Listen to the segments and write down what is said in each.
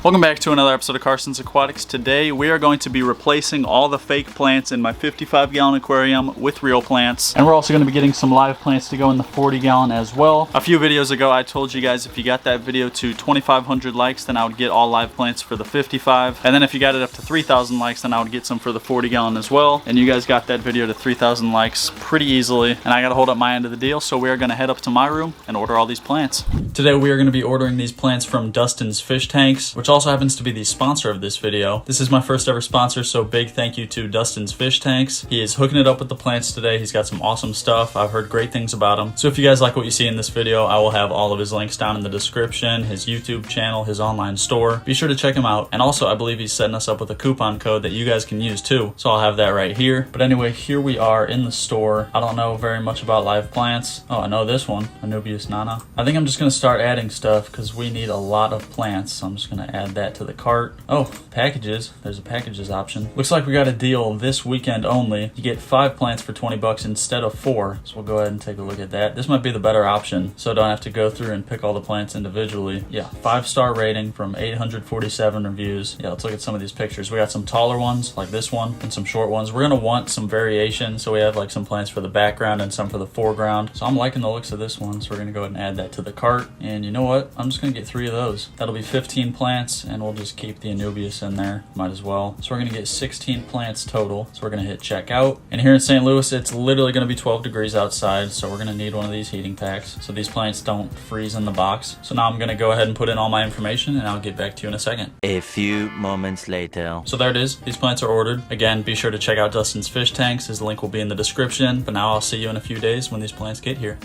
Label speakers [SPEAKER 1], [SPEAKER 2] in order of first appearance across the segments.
[SPEAKER 1] Welcome back to another episode of Carson's Aquatics. Today we are going to be replacing all the fake plants in my 55-gallon aquarium with real plants. And we're also going to be getting some live plants to go in the 40-gallon as well. A few videos ago I told you guys if you got that video to 2,500 likes then I would get all live plants for the 55. And then if you got it up to 3,000 likes then I would get some for the 40-gallon as well. And you guys got that video to 3,000 likes pretty easily. And I got to hold up my end of the deal, so we are going to head up to my room and order all these plants. Today we are going to be ordering these plants from Dustin's Fish Tanks, which also happens to be the sponsor of this video. This is my first ever sponsor, so big thank you to Dustin's Fish Tanks. He is hooking it up with the plants today. He's got some awesome stuff. I've heard great things about him. So if you guys like what you see in this video, I will have all of his links down in the description, his YouTube channel, his online store. Be sure to check him out. And also I believe he's setting us up with a coupon code that you guys can use too. So I'll have that right here. But anyway, here we are in the store. I don't know very much about live plants. Oh, I know this one, Anubias nana. I think I'm just gonna start adding stuff because we need a lot of plants. So I'm just gonna add that to the cart. Oh, packages. There's a packages option. Looks like we got a deal this weekend only. You get 5 plants for 20 bucks instead of 4. So we'll go ahead and take a look at that. This might be the better option, so I don't have to go through and pick all the plants individually. Yeah, 5-star rating from 847 reviews. Yeah, let's look at some of these pictures. We got some taller ones like this one and some short ones. We're gonna want some variation, so we have like some plants for the background and some for the foreground. So I'm liking the looks of this one, so we're gonna go ahead and add that to the cart. And you know what? I'm just gonna get 3 of those. That'll be 15 plants, and we'll just keep the Anubias in there. Might as well. So we're gonna get 16 plants total. So we're gonna hit checkout. And here in St. Louis, it's literally gonna be 12 degrees outside, so we're gonna need one of these heating packs so these plants don't freeze in the box. So now I'm gonna go ahead and put in all my information, and I'll get back to you in a second.
[SPEAKER 2] A few moments later.
[SPEAKER 1] So there it is. These plants are ordered. Again, be sure to check out Dustin's Fish Tanks. His link will be in the description. But now I'll see you in a few days when these plants get here.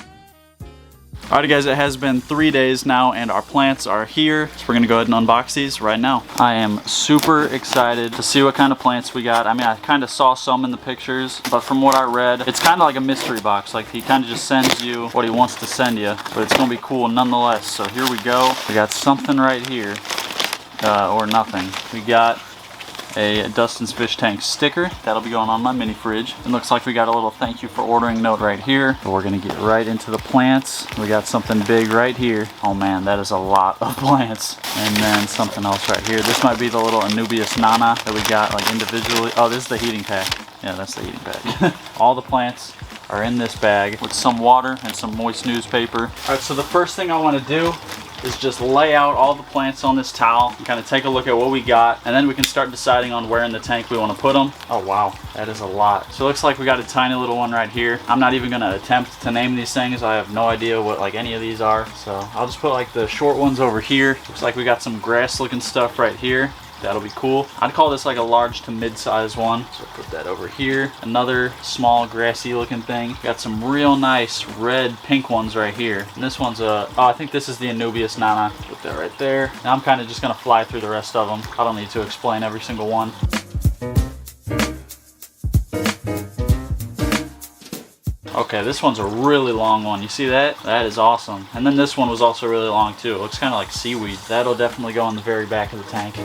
[SPEAKER 1] Alrighty guys, it has been 3 days now and our plants are here. So we're gonna go ahead and unbox these right now. I am super excited to see what kind of plants we got. I mean, I kind of saw some in the pictures, but from what I read, it's kind of like a mystery box. Like he kind of just sends you what he wants to send you, but it's gonna be cool nonetheless. So here we go. We got something right here, or nothing. We got a Dustin's Fish Tank sticker. That'll be going on my mini fridge. It looks like we got a little thank you for ordering note right here. But we're gonna get right into the plants. We got something big right here. Oh man, that is a lot of plants. And then something else right here. This might be the little Anubias nana that we got like individually. Oh, this is the heating pack. Yeah, that's the heating pack. All the plants are in this bag with some water and some moist newspaper. All right, so the first thing I wanna do is just lay out all the plants on this towel and kind of take a look at what we got, and then we can start deciding on where in the tank we want to put them. Oh wow, that is a lot. So it looks like we got a tiny little one right here. I'm not even going to attempt to name these things. I have no idea what like any of these are, so I'll just put like the short ones over here. Looks like we got some grass looking stuff right here. That'll be cool. I'd call this like a large to mid-size one. So put that over here. Another small grassy looking thing. Got some real nice red pink ones right here. And this one's oh, I think this is the Anubias nana. Put that right there. Now I'm kind of just gonna fly through the rest of them. I don't need to explain every single one. Okay, this one's a really long one. You see that? That is awesome. And then this one was also really long too. It looks kind of like seaweed. That'll definitely go in the very back of the tank.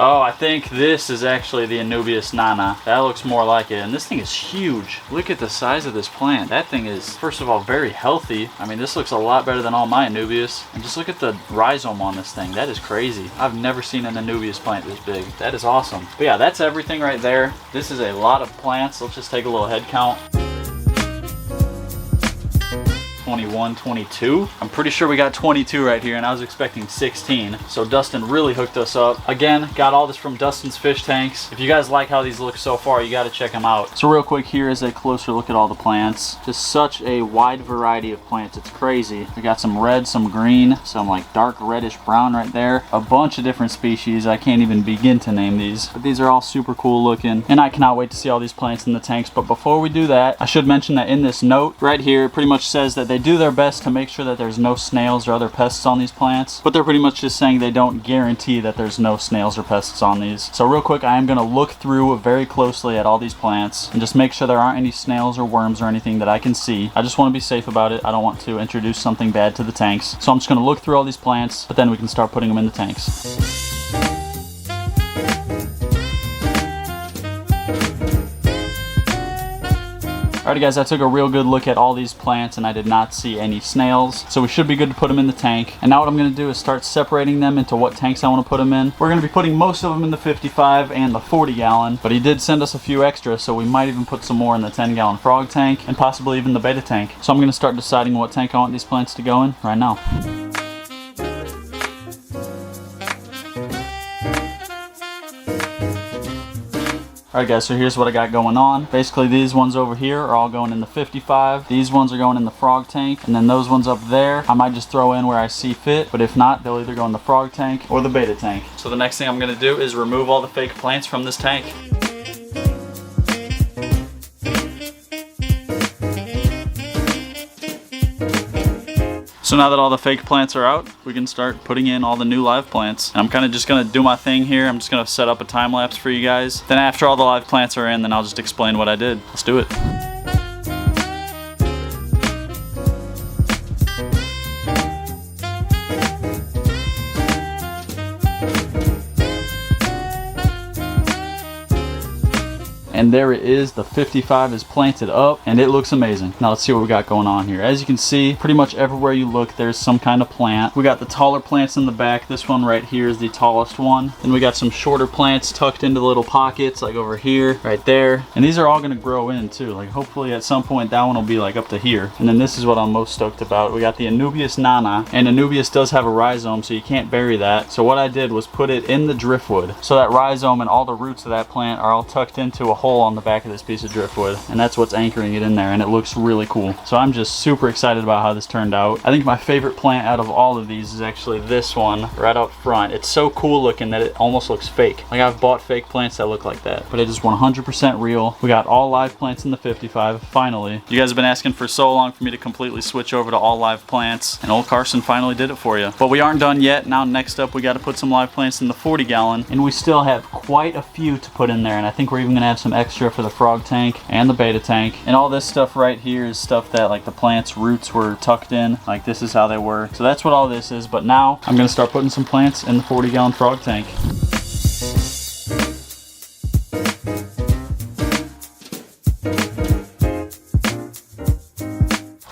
[SPEAKER 1] Oh, I think this is actually the Anubias nana. That looks more like it. And this thing is huge. Look at the size of this plant. That thing is, first of all, very healthy. I mean, this looks a lot better than all my Anubias. And just look at the rhizome on this thing. That is crazy. I've never seen an Anubias plant this big. That is awesome. But yeah, that's everything right there. This is a lot of plants. Let's just take a little head count. 21, 22. I'm pretty sure we got 22 right here, and I was expecting 16. So Dustin really hooked us up. Again, got all this from Dustin's Fish Tanks. If you guys like how these look so far, you got to check them out. So real quick, here is a closer look at all the plants. Just such a wide variety of plants. It's crazy. We got some red, some green, some like dark reddish brown right there. A bunch of different species. I can't even begin to name these, but these are all super cool looking, and I cannot wait to see all these plants in the tanks. But before we do that, I should mention that in this note right here, it pretty much says that they do their best to make sure that there's no snails or other pests on these plants, but they're pretty much just saying they don't guarantee that there's no snails or pests on these. So real quick, I am going to look through very closely at all these plants and just make sure there aren't any snails or worms or anything that I can see. I just want to be safe about it. I don't want to introduce something bad to the tanks. So I'm just going to look through all these plants, but then we can start putting them in the tanks. Alrighty guys, I took a real good look at all these plants and I did not see any snails. So we should be good to put them in the tank. And now what I'm going to do is start separating them into what tanks I want to put them in. We're going to be putting most of them in the 55 and the 40 gallon, but he did send us a few extras, so we might even put some more in the 10 gallon frog tank and possibly even the beta tank. So I'm going to start deciding what tank I want these plants to go in right now. Alright guys, so here's what I got going on. Basically these ones over here are all going in the 55. These ones are going in the frog tank. And then those ones up there, I might just throw in where I see fit. But if not, they'll either go in the frog tank or the beta tank. So the next thing I'm going to do is remove all the fake plants from this tank. So now that all the fake plants are out, we can start putting in all the new live plants. And I'm kind of just going to do my thing here. I'm just going to set up a time lapse for you guys. Then after all the live plants are in, then I'll just explain what I did. Let's do it. And there it is, the 55 is planted up and it looks amazing. Now let's see what we got going on here. As you can see, pretty much everywhere you look there's some kind of plant. We got the taller plants in the back. This one right here is the tallest one. Then we got some shorter plants tucked into the little pockets, like over here, right there. And these are all gonna grow in too. Like hopefully at some point that one will be like up to here. And then this is what I'm most stoked about. We got the Anubias nana, and Anubias does have a rhizome, so you can't bury that. So what I did was put it in the driftwood. So that rhizome and all the roots of that plant are all tucked into a hole on the back of this piece of driftwood, and that's what's anchoring it in there, and it looks really cool. So I'm just super excited about how this turned out. I think my favorite plant out of all of these is actually this one right up front. It's so cool looking that it almost looks fake. Like I've bought fake plants that look like that, but it is 100% real. We got all live plants in the 55 finally. You guys have been asking for so long for me to completely switch over to all live plants, and old Carson finally did it for you. But we aren't done yet. Now next up we got to put some live plants in the 40 gallon, and we still have quite a few to put in there, and I think we're even gonna have some extra for the frog tank and the beta tank. And all this stuff right here is stuff that like the plant's roots were tucked in. Like this is how they were. So that's what all this is. But now I'm gonna start putting some plants in the 40 gallon frog tank.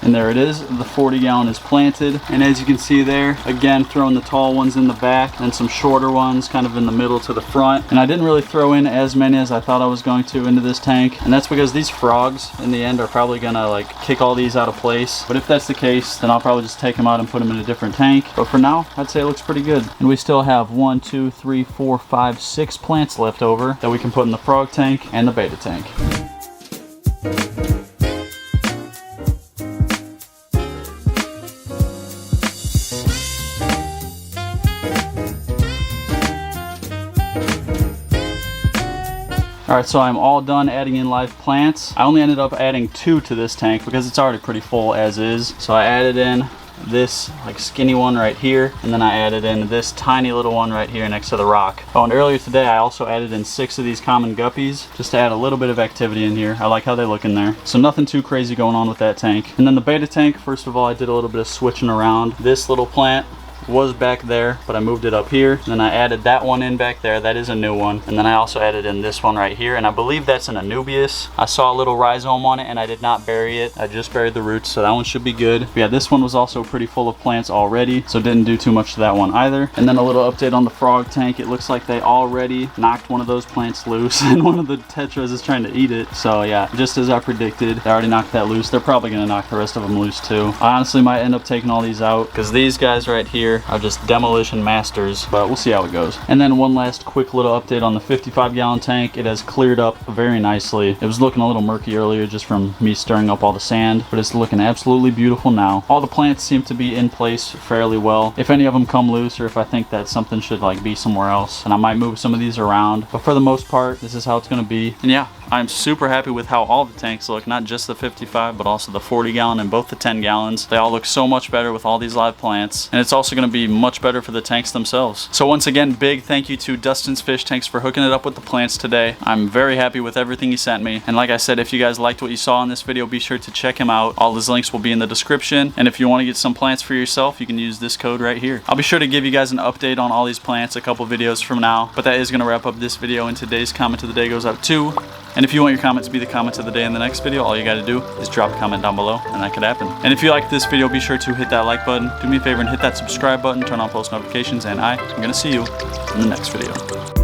[SPEAKER 1] And there it is, the 40 gallon is planted. And as you can see there, again, throwing the tall ones in the back and some shorter ones kind of in the middle to the front. And I didn't really throw in as many as I thought I was going to into this tank. And that's because these frogs in the end are probably gonna like kick all these out of place. But if that's the case, then I'll probably just take them out and put them in a different tank. But for now, I'd say it looks pretty good. And we still have 1, 2, 3, 4, 5, 6 plants left over that we can put in the frog tank and the beta tank. Alright, so I'm all done adding in live plants. I only ended up adding 2 to this tank because it's already pretty full as is. So I added in this like skinny one right here, and then I added in this tiny little one right here next to the rock. Oh, and earlier today I also added in 6 of these common guppies just to add a little bit of activity in here. I like how they look in there. So nothing too crazy going on with that tank. And then the beta tank, first of all, I did a little bit of switching around. This little plant was back there, but I moved it up here. And then I added that one in back there. That is a new one. And then I also added in this one right here, and I believe that's an Anubias. I saw a little rhizome on it and I did not bury it. I just buried the roots, so that one should be good. But yeah, this one was also pretty full of plants already, so didn't do too much to that one either. And then a little update on the frog tank. It looks like they already knocked one of those plants loose and one of the tetras is trying to eat it. So yeah, just as I predicted, they already knocked that loose. They're probably gonna knock the rest of them loose too. I honestly might end up taking all these out because these guys right here are just demolition masters, but we'll see how it goes. And then one last quick little update on the 55 gallon tank. It has cleared up very nicely. It was looking a little murky earlier just from me stirring up all the sand, but it's looking absolutely beautiful now. All the plants seem to be in place fairly well. If any of them come loose, or if I think that something should like be somewhere else, and I might move some of these around, but for the most part this is how it's going to be. And yeah, I'm super happy with how all the tanks look, not just the 55 but also the 40 gallon and both the 10 gallons. They all look so much better with all these live plants, and it's also going to be much better for the tanks themselves. So once again, big thank you to Dustin's Fish Tanks for hooking it up with the plants today. I'm very happy with everything he sent me, and like I said, if you guys liked what you saw in this video, be sure to check him out. All his links will be in the description, and if you want to get some plants for yourself, you can use this code right here. I'll be sure to give you guys an update on all these plants a couple videos from now, but that is going to wrap up this video, and today's comment of the day goes out to And if you want your comments to be the comments of the day in the next video, all you gotta do is drop a comment down below and that could happen. And if you like this video, be sure to hit that like button, do me a favor and hit that subscribe button, turn on post notifications, and I'm gonna see you in the next video.